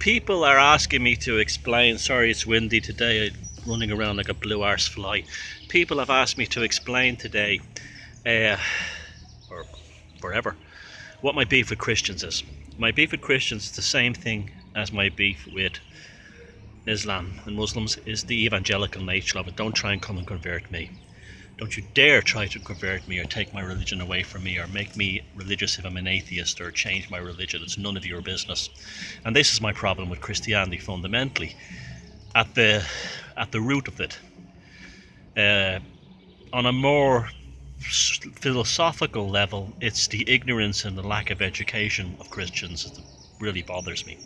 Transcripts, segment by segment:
People are asking me to explain. Sorry, it's windy today. I'm running around like a blue arse fly. People have asked me to explain today, or forever, what my beef with Christians is. My beef with Christians is the same thing as my beef with Islam and Muslims, is the evangelical nature of it. Don't try and come and convert me. Don't you dare try to convert me or take my religion away from me or make me religious if I'm an atheist or change my religion. It's none of your business. And this is my problem with Christianity fundamentally. At the root of it, on a more philosophical level, it's the ignorance and the lack of education of Christians that really bothers me.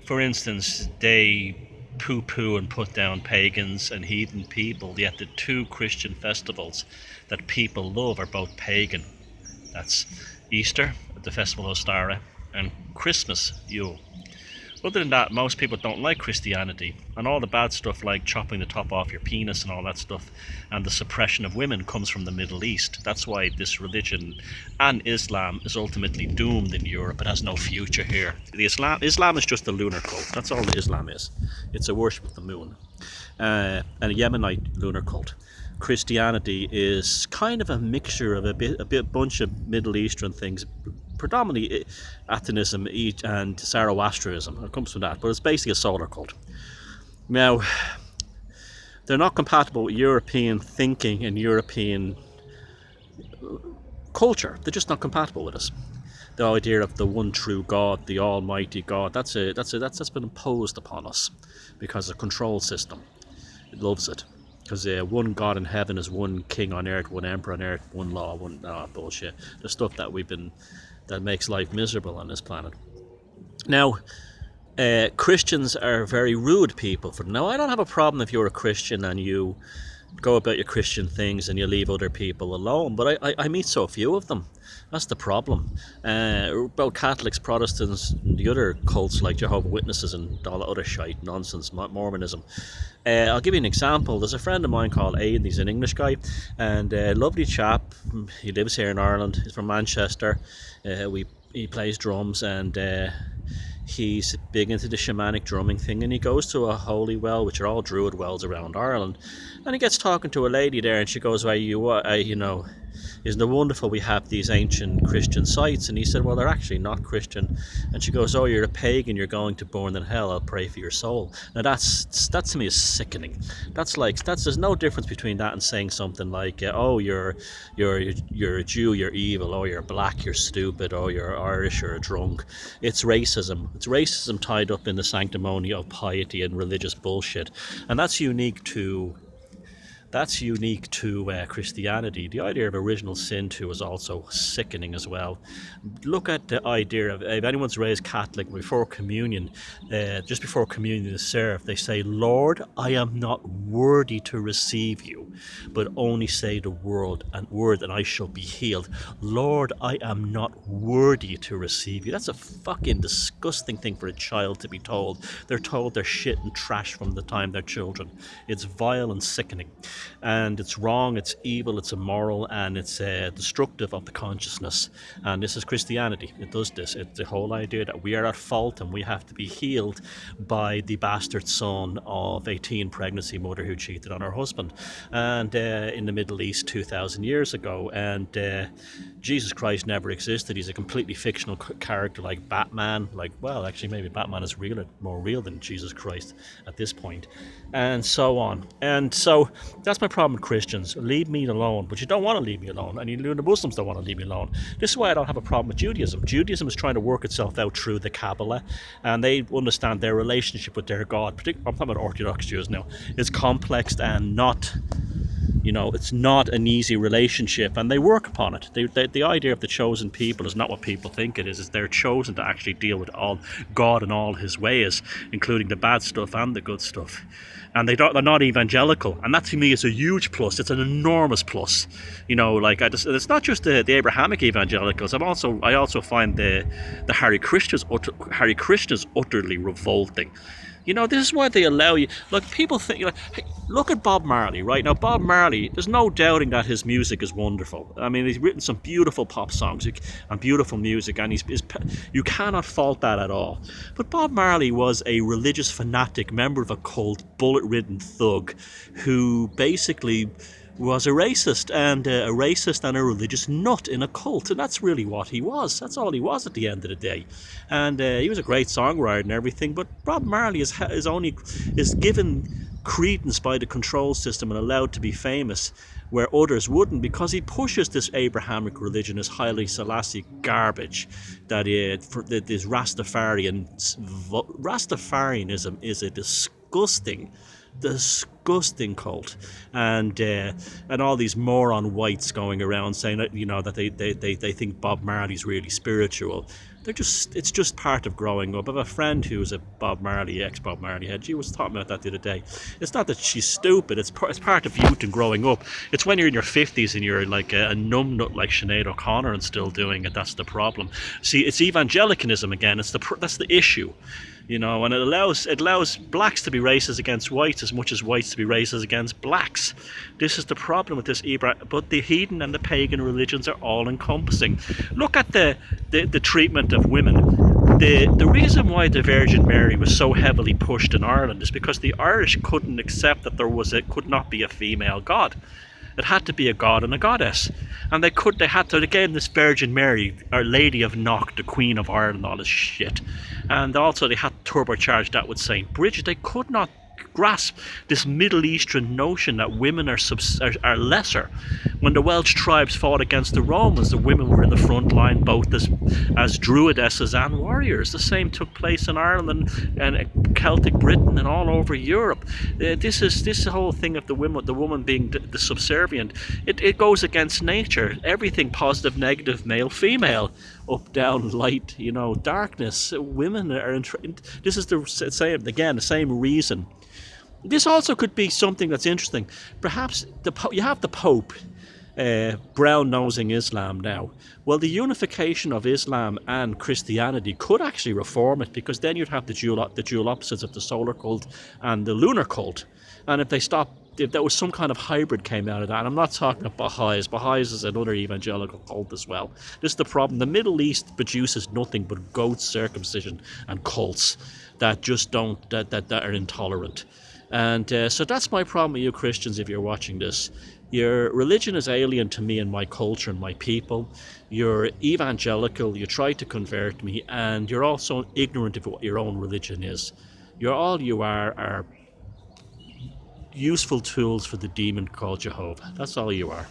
For instance, they poo-poo and put down pagans and heathen people, yet the two Christian festivals that people love are both pagan. That's Easter, the festival of Ostara, and Christmas, Yule. Other than that, most people don't like Christianity, and all the bad stuff like chopping the top off your penis and all that stuff, and the suppression of women comes from the Middle East. That's why this religion and Islam is ultimately doomed in Europe. It has no future here. Islam is just a lunar cult. That's all that Islam is. It's a worship of the moon, and a Yemenite lunar cult. Christianity is kind of a mixture of a bunch of Middle Eastern things, predominantly Athenism and Zoroastrianism. It comes from that, but it's basically a solar cult. Now, they're not compatible with European thinking and European culture. They're just not compatible with us. The idea of the one true God, the Almighty God, that's been imposed upon us because of the control system. It loves it. Because one God in heaven is one king on earth, one emperor on earth, one law, bullshit. The stuff that makes life miserable on this planet. Now, Christians are very rude people. Now, I don't have a problem if you're a Christian and you go about your Christian things and you leave other people alone, but I meet so few of them. That's the problem. About Catholics, Protestants, and the other cults like Jehovah's Witnesses and all that other shite, nonsense, Mormonism. I'll give you an example. There's a friend of mine called Aidan. He's an English guy, and a lovely chap. He lives here in Ireland. He's from Manchester. He plays drums, and he's big into the shamanic drumming thing, and he goes to a holy well, which are all druid wells around Ireland, and he gets talking to a lady there, and she goes, isn't it wonderful we have these ancient Christian sites? And he said, well, they're actually not Christian. And she goes, oh, you're a pagan, you're going to burn in hell, I'll pray for your soul. Now that to me is sickening. There's no difference between that and saying something like, oh, you're a Jew, you're evil, oh, you're black, you're stupid, oh, you're Irish, you're a drunk. It's racism. It's racism tied up in the sanctimony of piety and religious bullshit. And that's unique to Christianity. The idea of original sin too is also sickening as well. Look at the idea of, if anyone's raised Catholic, before communion, just before communion is served, they say, Lord, I am not worthy to receive you, but only say the word and I shall be healed. Lord, I am not worthy to receive you. That's a fucking disgusting thing for a child to be told. They're told they're shit and trash from the time they're children. It's vile and sickening. And it's wrong, it's evil, it's immoral, and it's destructive of the consciousness. And this is Christianity. It does this. It's the whole idea that we are at fault and we have to be healed by the bastard son of a teen pregnancy mother who cheated on her husband, and in the Middle East 2,000 years ago. And Jesus Christ never existed. He's a completely fictional character like Batman. Actually, maybe Batman is more real than Jesus Christ at this point, and so on. And so that's my problem with Christians. Leave me alone. But you don't want to leave me alone, and the Muslims don't want to leave me alone. This is why I don't have a problem with Judaism. Judaism is trying to work itself out through the Kabbalah, and they understand their relationship with their God. I'm talking about Orthodox Jews now. It's complex and not, it's not an easy relationship, and they work upon it. The idea of the chosen people is not what people think it is. They're chosen to actually deal with all God and all his ways, including the bad stuff and the good stuff. And they're not evangelical, and that to me is a huge plus. It's an enormous plus. It's not just the Abrahamic evangelicals. I also find the Hare Krishnas utterly revolting. You know, this is why they allow you. Look, people think, like, hey, look at Bob Marley, right? Now, Bob Marley, there's no doubting that his music is wonderful. I mean, he's written some beautiful pop songs and beautiful music, and you cannot fault that at all. But Bob Marley was a religious fanatic, member of a cult, bullet-ridden thug, who basically was a racist and a religious nut in a cult, and that's really what he was. That's all he was at the end of the day. And he was a great songwriter and everything. But Bob Marley is given credence by the control system and allowed to be famous where others wouldn't, because he pushes this Abrahamic religion, this Haile Selassie garbage, that this Rastafarianism is a disgusting cult, and all these moron whites going around saying that, that they think Bob Marley's really spiritual. It's just part of growing up. I have a friend who's a ex-Bob Marley head. She was talking about that the other day. It's not that she's stupid. It's part of youth and growing up. It's when you're in your 50s and you're like a numbnut like Sinead O'Connor and still doing it. That's the problem. See, it's evangelicanism again. That's the issue. And it allows blacks to be racist against whites as much as whites to be racist against blacks. This is the problem with this but the heathen and the pagan religions are all encompassing. Look at the treatment of women. The reason why the Virgin Mary was so heavily pushed in Ireland is because the Irish couldn't accept that could not be a female god. It had to be a god and a goddess. And they had to, again, this Virgin Mary, Our Lady of Knock, the Queen of Ireland, all this shit. And also they had to turbocharge that with St. Bridget. They could not grasp this Middle Eastern notion that women are lesser. When the Welsh tribes fought against the Romans, the women were in the front line both as druidesses and warriors. The same took place in Ireland and Celtic Britain and all over Europe. This whole thing of the woman being the subservient. It goes against nature. Everything positive, negative, male, female, up, down, light, darkness. Women are. This is the same reason. This also could be something that's interesting. Perhaps you have the Pope brown-nosing Islam now. Well, the unification of Islam and Christianity could actually reform it, because then you'd have the dual opposites of the solar cult and the lunar cult. And if there was some kind of hybrid came out of that, and I'm not talking about Baha'is. Baha'is is another evangelical cult as well. This is the problem. The Middle East produces nothing but goat circumcision and cults that just that are intolerant. And so that's my problem with you Christians if you're watching this. Your religion is alien to me and my culture and my people. You're evangelical, you try to convert me, and you're also ignorant of what your own religion is. All you are useful tools for the demon called Jehovah. That's all you are.